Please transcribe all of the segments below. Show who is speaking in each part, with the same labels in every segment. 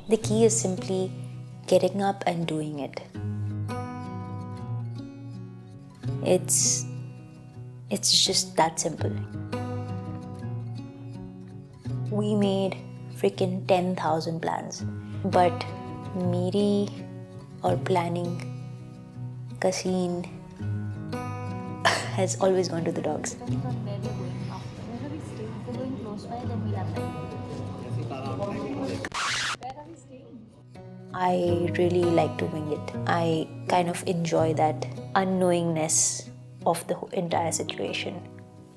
Speaker 1: The key is simply getting up and doing it. It's just that simple. We made freaking 10,000 plans, but मेरी और planning का scene has always gone to the dogs.
Speaker 2: Where we are going after? Where are we staying? If we're going close by, then we'll have time. Where are we staying?
Speaker 1: I really like to wing it. I kind of enjoy that unknowingness of the entire situation.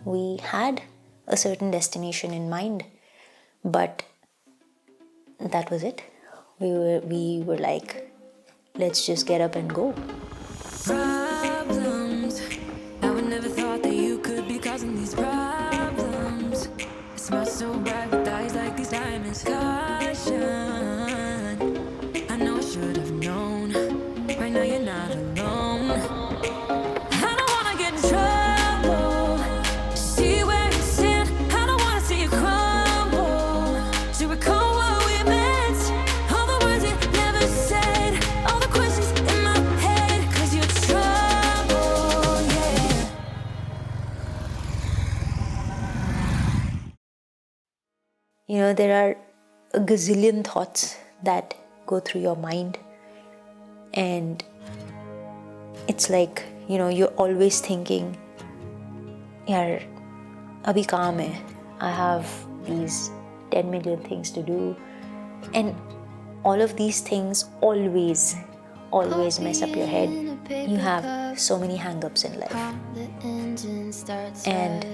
Speaker 1: We had a certain destination in mind, but that was it. We were like, let's just get up and go.
Speaker 3: Problems. I would never thought that you could be causing these problems. It smells so bright with eyes like these diamonds. Caution. I know I should have known. Right now you're not alone. I don't wanna get in trouble. See where you stand. I don't wanna see you crumble. To recall what we meant. All the words you never said. All the questions in my head. 'Cause you're trouble, yeah.
Speaker 1: You know, there are a gazillion thoughts that go through your mind, and it's like, you know, you're always thinking, yaar, abhi kaam hai. I have these 10 million things to do, and all of these things always mess up your head. You have so many hang-ups in life, and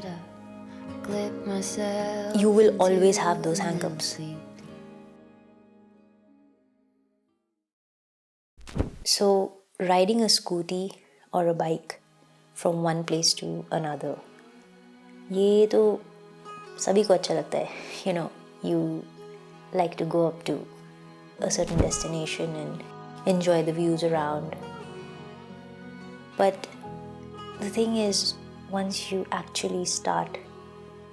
Speaker 1: you will always have those hang-ups. So riding a scooty or a bike from one place to another, ये तो सभी को अच्छा लगता है. You know, you like to go up to a certain destination and enjoy the views around. But the thing is, once you actually start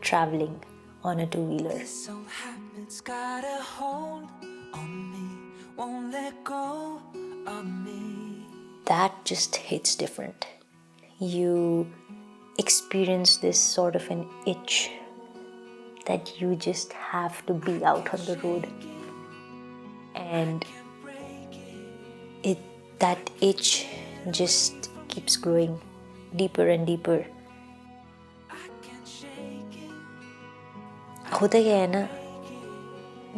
Speaker 1: traveling on a two-wheeler,
Speaker 3: This old habit's got a hold on me, won't let go of me.
Speaker 1: that just hits different. You experience this sort of an itch that you just have to be out on the road, and that itch just keeps growing deeper and deeper. होता क्या है ना,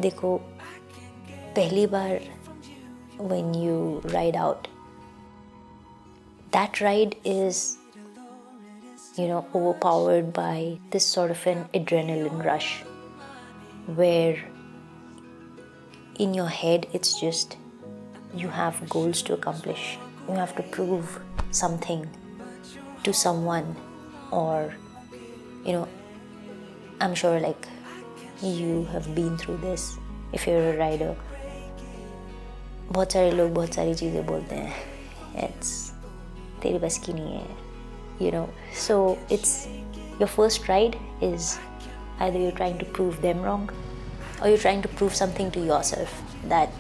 Speaker 1: देखो, पहली बार when you ride out, that ride is, you know, overpowered by this sort of an adrenaline rush, where in your head it's just, you have goals to accomplish. You have to prove something to someone, or, you know, I'm sure like you have been through this if you're a rider. बहुत सारे लोग बहुत सारी चीज़ें बोलते हैं, it's तेरी बस की नहीं है, you know. So it's, your first ride is either you're trying to prove them wrong, or you're trying to prove something to yourself that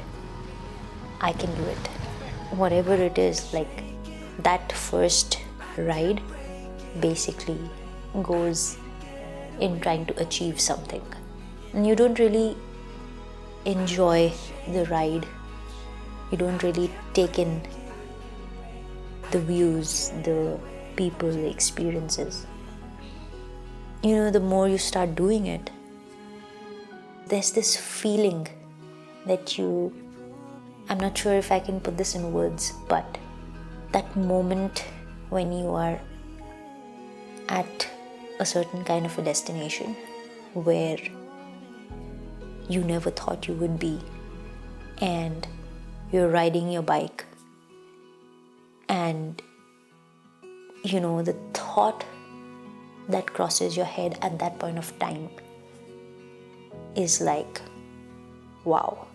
Speaker 1: I can do it. Whatever it is, like, that first ride basically goes in trying to achieve something, and you don't really enjoy the ride. You don't really take in the views, the people, the experiences. You know, the more you start doing it, there's this feeling that you, I'm not sure if I can put this in words, but that moment when you are at a certain kind of a destination where you never thought you would be, and you're riding your bike, and you know, the thought that crosses your head at that point of time is like, wow,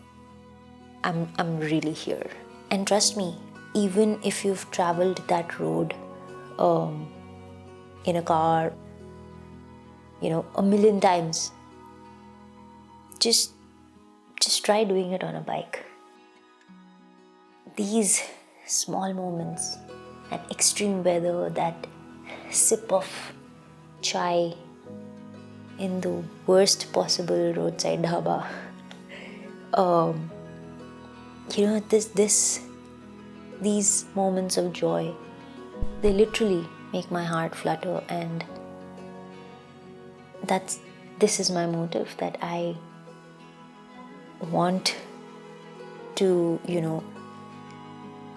Speaker 1: I'm really here. And trust me, even if you've traveled that road in a car, you know, a million times, just just try doing it on a bike. These small moments, that extreme weather, that sip of chai in the worst possible roadside dhaba, these moments of joy, they literally make my heart flutter, and this is my motive, that I want to,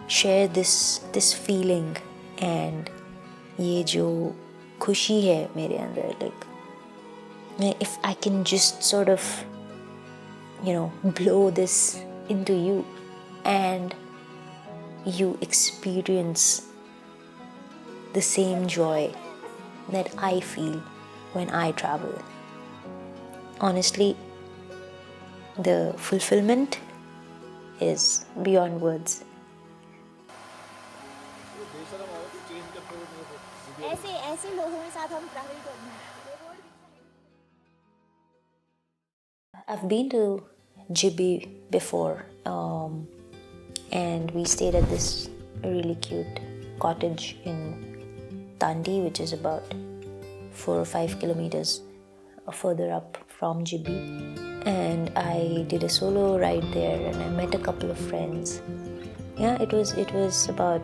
Speaker 1: share this feeling and ये जो खुशी है मेरे अंदर, like if I can just sort of blow this into you and you experience the same joy that I feel when I travel. Honestly, the fulfillment is beyond words.
Speaker 2: ऐसे लोगों के साथ हम ट्रैवल करना है.
Speaker 1: I've been to Jibi before, and we stayed at this really cute cottage in Tandi, which is about 4 or 5 kilometers further up from Jibi. And I did a solo ride there, and I met a couple of friends. Yeah, it was about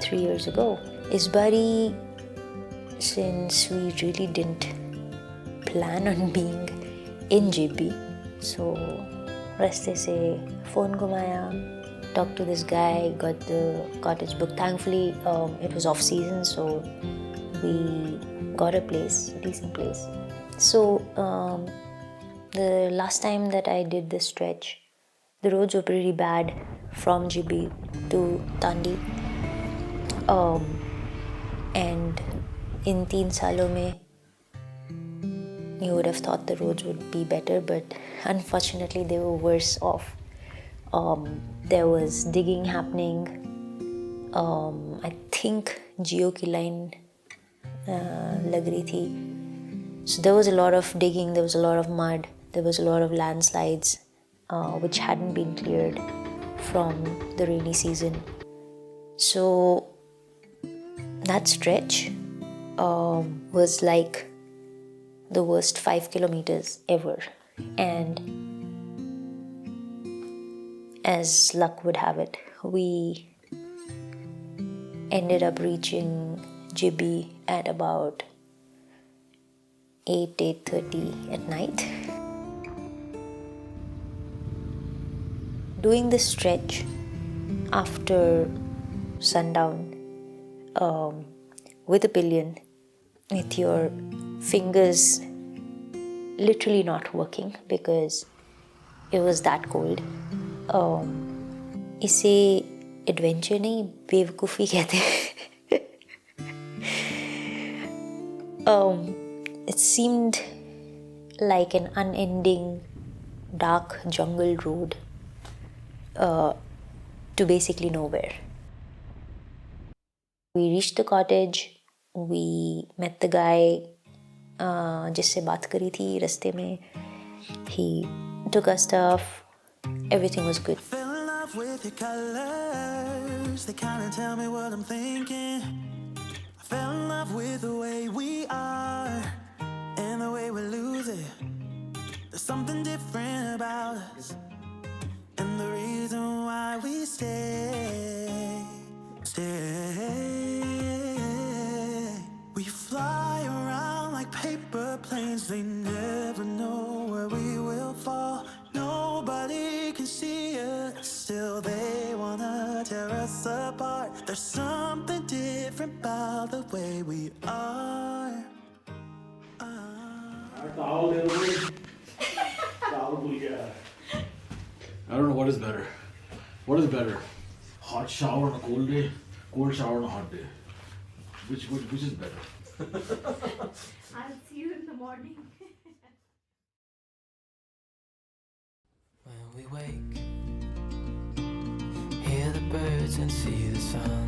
Speaker 1: 3 years ago. Isbari, since we really didn't plan on being in JB, so raste se phone gumaya, talked to this guy, got the cottage booked. Thankfully, it was off season, so we got a decent place. So the last time that I did this stretch, the roads were pretty bad from GB to Tandi, and in 3 saalon mein, you would have thought the roads would be better, but unfortunately they were worse off. There was digging happening. I think Jio ki line lag rahi thi. So there was a lot of digging, there was a lot of mud, there was a lot of landslides, which hadn't been cleared from the rainy season. So that stretch was like the worst 5 kilometers ever. And as luck would have it, we ended up reaching Jibi at about 8:30 at night. Doing this stretch after sundown with a pillion, with your fingers literally not working because it was that cold. इसे adventure नहीं, बेवकूफ़ी कहते हैं. It seemed like an unending dark jungle road to basically nowhere. We reached the cottage. We met the guy जिससे बात करी थी रास्ते में. He took our stuff. Everything was good.
Speaker 3: Fell in love with your colors. They kind of tell me what I'm thinking. I fell in love with the way we are and the way we lose it. There's something different about us, and the reason why we stay. We fly around like paper planes. They never know where we will fall. Nobody can see us, still they wanna tear us apart. There's something different about the way we are.
Speaker 4: I don't know what is better. What is better? Hot shower on a cold day, cold shower on a hot day. Which is better?
Speaker 2: I'll see you in the morning.
Speaker 5: When we wake, hear the birds and see the sun.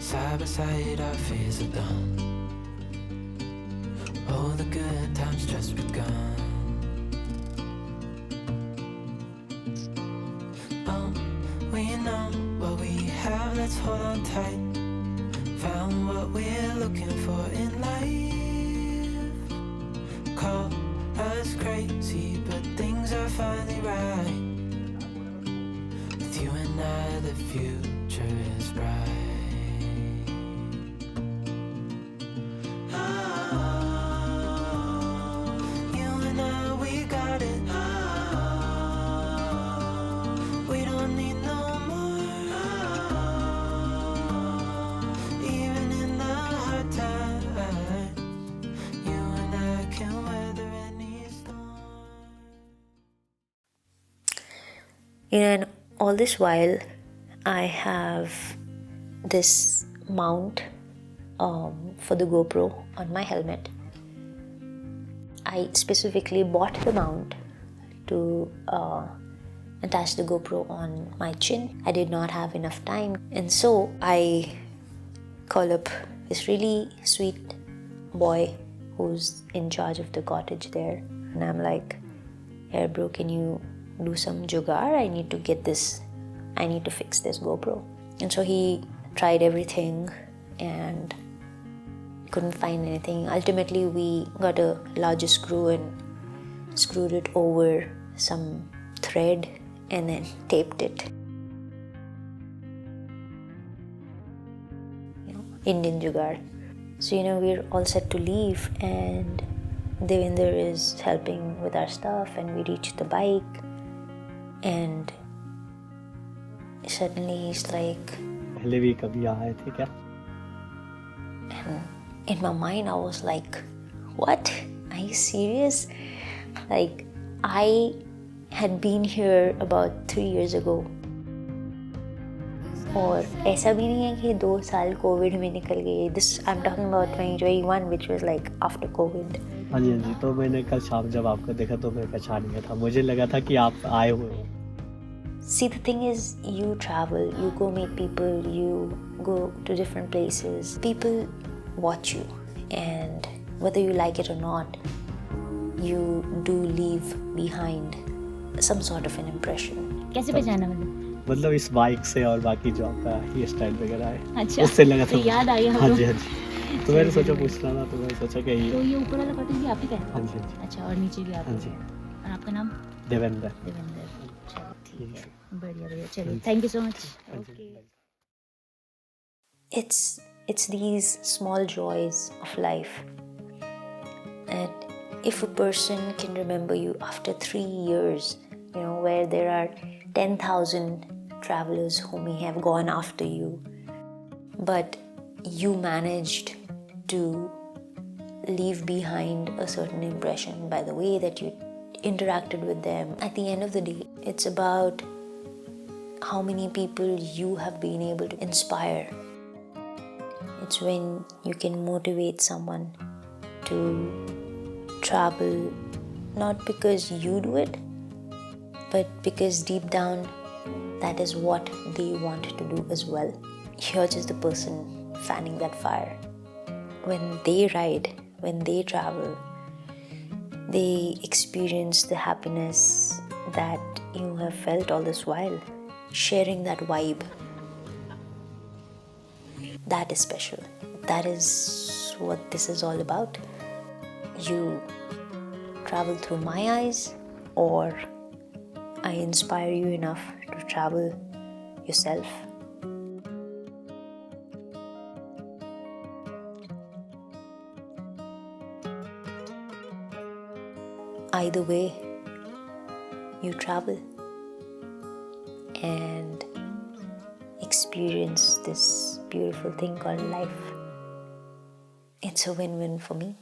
Speaker 5: Side by side our fears are done. All the good times just begun. let's hold on tight. Found what we're looking for in life. Call us crazy, but things are finally right. With you and I, the future is bright. You and I, we got it. We don't need no more. Even in the hard times, you and I can weather any storm.
Speaker 1: And all this while, I have this mount for the GoPro on my helmet. I specifically bought the mount to attach the GoPro on my chin. I did not have enough time, and so I call up this really sweet boy who's in charge of the cottage there, and I'm like, "Hey bro, can you do some jugaad? I need to fix this GoPro." And so he tried everything and couldn't find anything. Ultimately, we got a larger screw and screwed it over some thread and then taped it. Indian jugaad. So we're all set to leave, and Devinder is helping with our stuff, and we reach the bike, and suddenly he's like,
Speaker 6: पहले भी कभी आए थे क्या?
Speaker 1: and in my mind I was like, what? Are you serious? Like, I had been here about 3 years ago. और ऐसा भी नहीं है कि 2 साल कोविड में निकल गए. This I'm talking about 2021, which was like after COVID.
Speaker 6: हाँ जी. तो मैंने कल शाम जब आपको देखा तो मैं पहचान गया था. मुझे लगा था कि आप आए हुए हो.
Speaker 1: See, the thing is, you travel, you go meet people, you go to different places. People watch you, and whether you like it or not, you do leave behind some sort of an impression.
Speaker 2: कैसे पहचाना
Speaker 6: मतलब इस bike से और बाकी जो आपका hair style वगैरह है.
Speaker 2: अच्छा,
Speaker 6: उससे लगा था.
Speaker 2: तो याद आ गया
Speaker 6: हाँ
Speaker 2: हमको.
Speaker 6: जी. तो मैंने सोचा पूछना था, तो मैंने सोचा कि
Speaker 2: तो ये ऊपर वाला कॉटन भी आप ही का है?
Speaker 6: हाँ जी.
Speaker 2: अच्छा, और नीचे भी आप?
Speaker 6: हाँ जी.
Speaker 2: और आपका नाम?
Speaker 6: देवेंद्र.
Speaker 2: चलो ठीक है, बढ़िया. चलिए, thank you so much. Okay.
Speaker 1: It's these small joys of life, and if a person can remember you after 3 years, where there are 10,000 travelers who may have gone after you, but you managed to leave behind a certain impression by the way that you interacted with them. At the end of the day, it's about how many people you have been able to inspire. It's when you can motivate someone to travel, not because you do it, but because deep down that is what they want to do as well. You're just the person fanning that fire. When they ride, when they travel, they experience the happiness that you have felt all this while. Sharing that vibe, that is special. That is what this is all about. You travel through my eyes, or I inspire you enough to travel yourself. Either way, you travel and experience this beautiful thing called life. It's a win-win for me.